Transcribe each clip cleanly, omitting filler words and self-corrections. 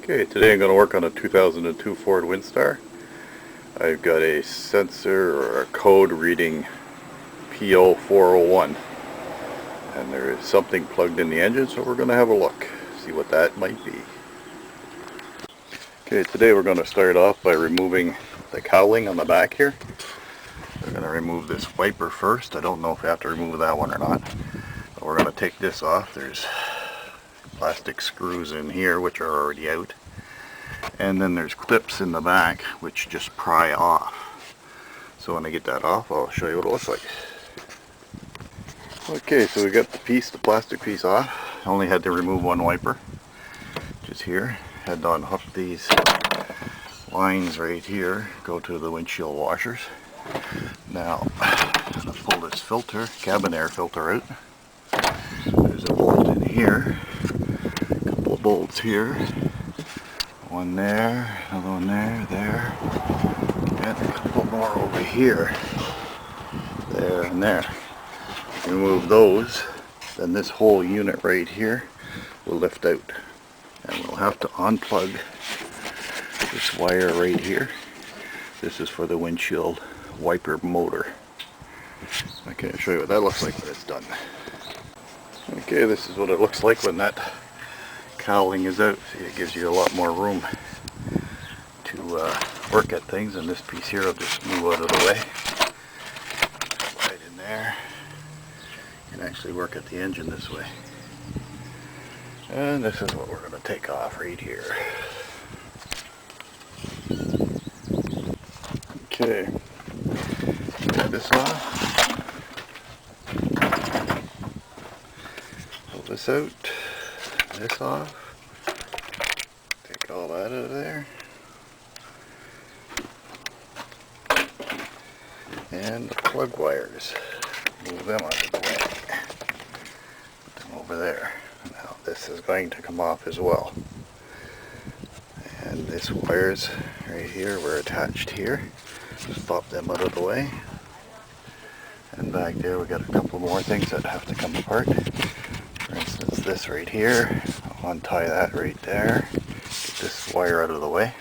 Okay, today I'm going to work on a 2002 Ford Windstar. I've got a sensor or a code reading p0401, and there is something plugged in the engine, so we're going to have a look, see what that might be. Okay, today we're going to start off by removing the cowling on the back here. We're going to remove this wiper first. I don't know if we have to remove that one or not, but we're going to take this off. There's plastic screws in here which are already out, and then there's clips in the back which just pry off. So when I get that off, I'll show you what it looks like. Okay, so we got the plastic piece off. I only had to remove one wiper, which is here. Had to unhook these lines right here, go to the windshield washers. Now I'm going to pull this filter, cabin air filter out. There's a bolt in here, a couple of bolts here, one there, another one there, and a couple more over here, there and there. Remove those, then this whole unit right here will lift out, and we'll have to unplug this wire right here. This is for the windshield wiper motor. Okay, I'll show you what that looks like when it's done. Okay, this is what it looks like when that cowling is out. See, it gives you a lot more room to work at things, and this piece here will just move out of the way. Slide in there. You can actually work at the engine this way. And this is what we're going to take off right here. Okay, get this off. Pull this out. This off. Take all that out of there. And the plug wires. Move them out of the way. Put them over there. Now this is going to come off as well. And these wires right here were attached here. Just pop them out of the way. And back there we got a couple more things that have to come apart. For instance, this right here. I'll untie that right there. Get this wire out of the way.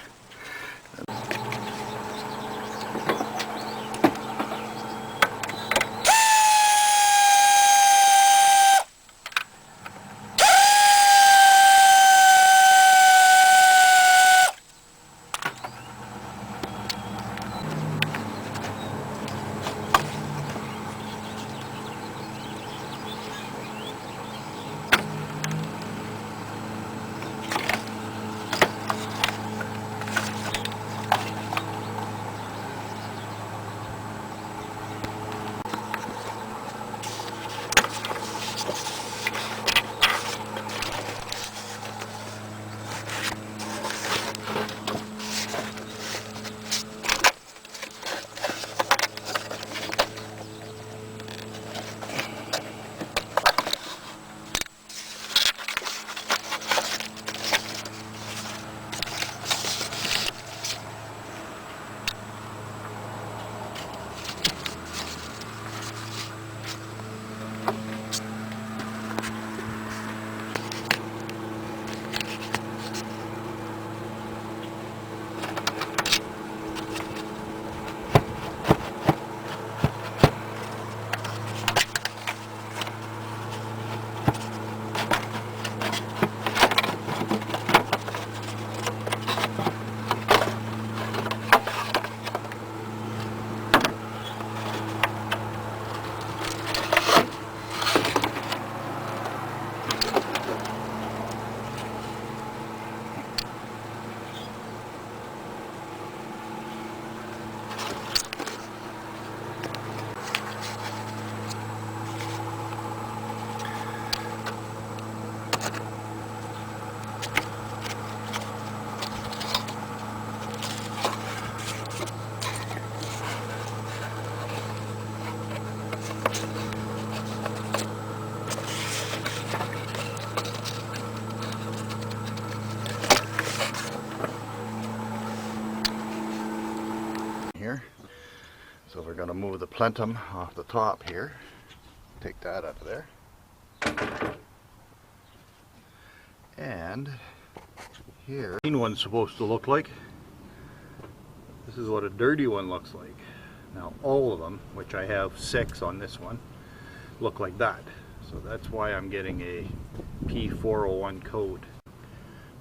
So we're going to move the plenum off the top here. Take that out of there. And here. Clean one's supposed to look like. This is what a dirty one looks like. Now all of them, which I have 6 on this one, look like that. So that's why I'm getting a p0401 code.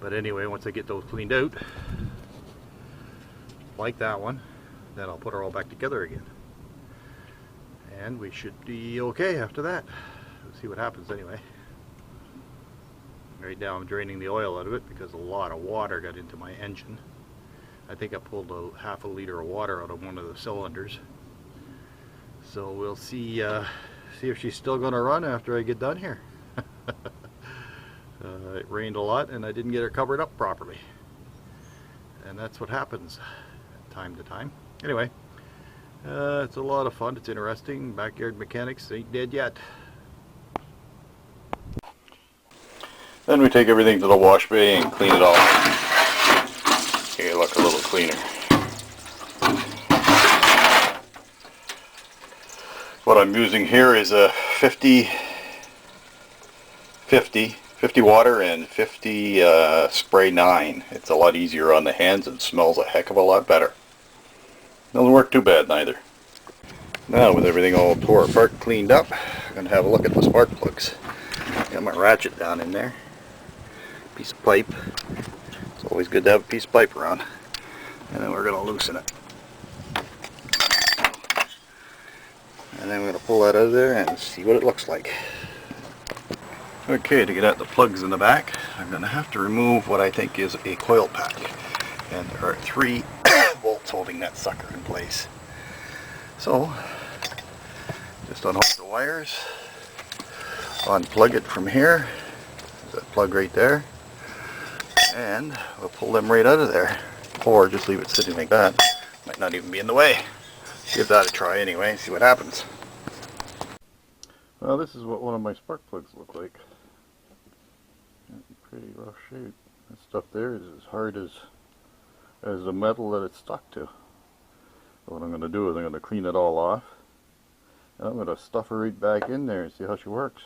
But anyway, once I get those cleaned out, like that one, then I'll put her all back together again. And we should be okay after that. Let's see what happens anyway. Right now I'm draining the oil out of it because a lot of water got into my engine. I think I pulled a half a liter of water out of one of the cylinders. So we'll see if she's still going to run after I get done here. It rained a lot and I didn't get her covered up properly. And that's what happens time to time. Anyway, it's a lot of fun. It's interesting. Backyard mechanics ain't dead yet. Then we take everything to the wash bay and clean it off. Here, look, a little cleaner. What I'm using here is a 50 water and 50 spray 9. It's a lot easier on the hands and smells a heck of a lot better. Doesn't work too bad neither. Now with everything all tore apart, cleaned up, I'm going to have a look at the spark plugs. Got my ratchet down in there. Piece of pipe. It's always good to have a piece of pipe around. And then we're going to loosen it. And then we're going to pull that out of there and see what it looks like. Okay, to get at the plugs in the back, I'm going to have to remove what I think is a coil pack. And there are 3 bolts holding that sucker in place. So, just unhook the wires, unplug it from here. There's that plug right there. And we'll pull them right out of there. Or just leave it sitting like that. Might not even be in the way. Give that a try anyway and see what happens. Well, this is what one of my spark plugs look like. Pretty rough shape. That stuff there is as hard as the metal that it's stuck to. So what I'm going to do is I'm going to clean it all off. And I'm going to stuff her right back in there and see how she works.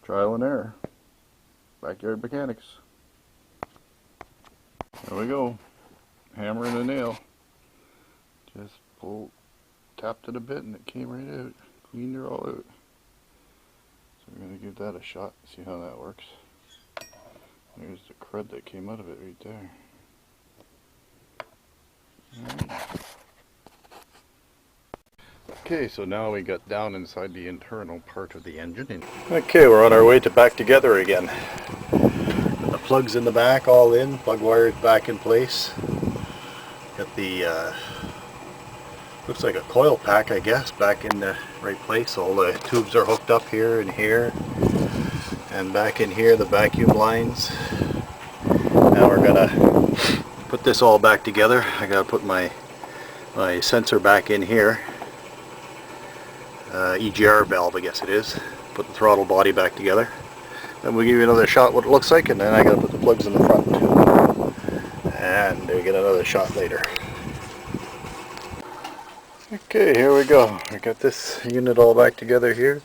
Trial and error. Backyard mechanics. There we go. Hammer and a nail. Just tapped it a bit and it came right out. Cleaned her all out. So we're going to give that a shot and see how that works. There's the crud that came out of it right there. Okay, so now we got down inside the internal part of the engine. Okay, we're on our way to back together again. The plugs in the back all in, plug wires back in place. Got the, looks like a coil pack I guess, back in the right place. All the tubes are hooked up here and here. And back in here the vacuum lines. Now we're gonna put this all back together. I gotta put my sensor back in here. EGR valve I guess it is. Put the throttle body back together. Then we'll give you another shot what it looks like, and then I gotta put the plugs in the front too. And we get another shot later. Okay, here we go. We got this unit all back together here.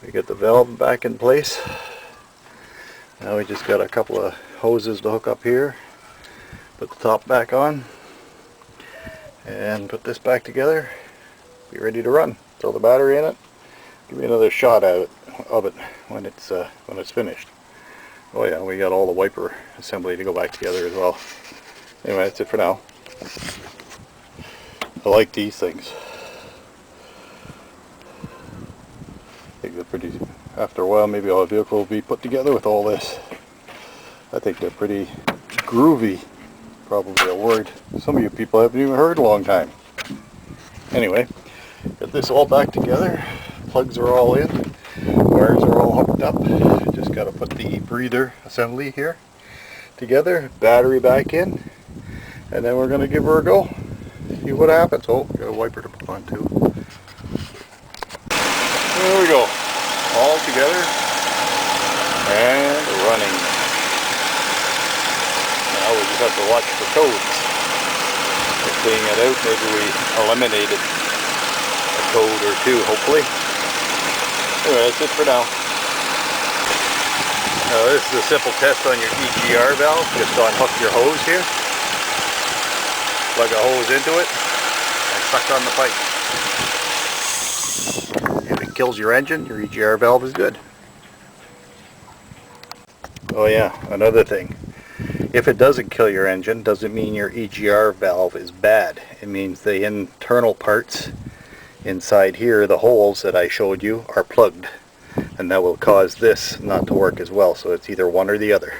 We got the valve back in place. Now we just got a couple of hoses to hook up here. Put the top back on. And put this back together. Be ready to run. Throw the battery in it. Give me another shot of it when it's finished. Oh yeah, we got all the wiper assembly to go back together as well. Anyway, that's it for now. I like these things. I think they're pretty, after a while maybe our vehicle will be put together with all this. I think they're pretty groovy. Probably a word some of you people haven't even heard in a long time. Anyway, got this all back together. Plugs are all in. Wires are all hooked up. Just got to put the breather assembly here together. Battery back in. And then we're going to give her a go. See what happens. Oh, got a wiper to put on too. There we go. All together. And running. Now we just have to watch for codes. Just cleaning it out, maybe we eliminated a code or two, hopefully. Anyway, that's it for now. This is a simple test on your EGR valve. Just unhook your hose here, plug a hose into it, and suck on the pipe. If it kills your engine, your EGR valve is good. Oh yeah, another thing. If it doesn't kill your engine, doesn't mean your EGR valve is bad. It means the internal parts inside here, the holes that I showed you, are plugged. And that will cause this not to work as well. So it's either one or the other.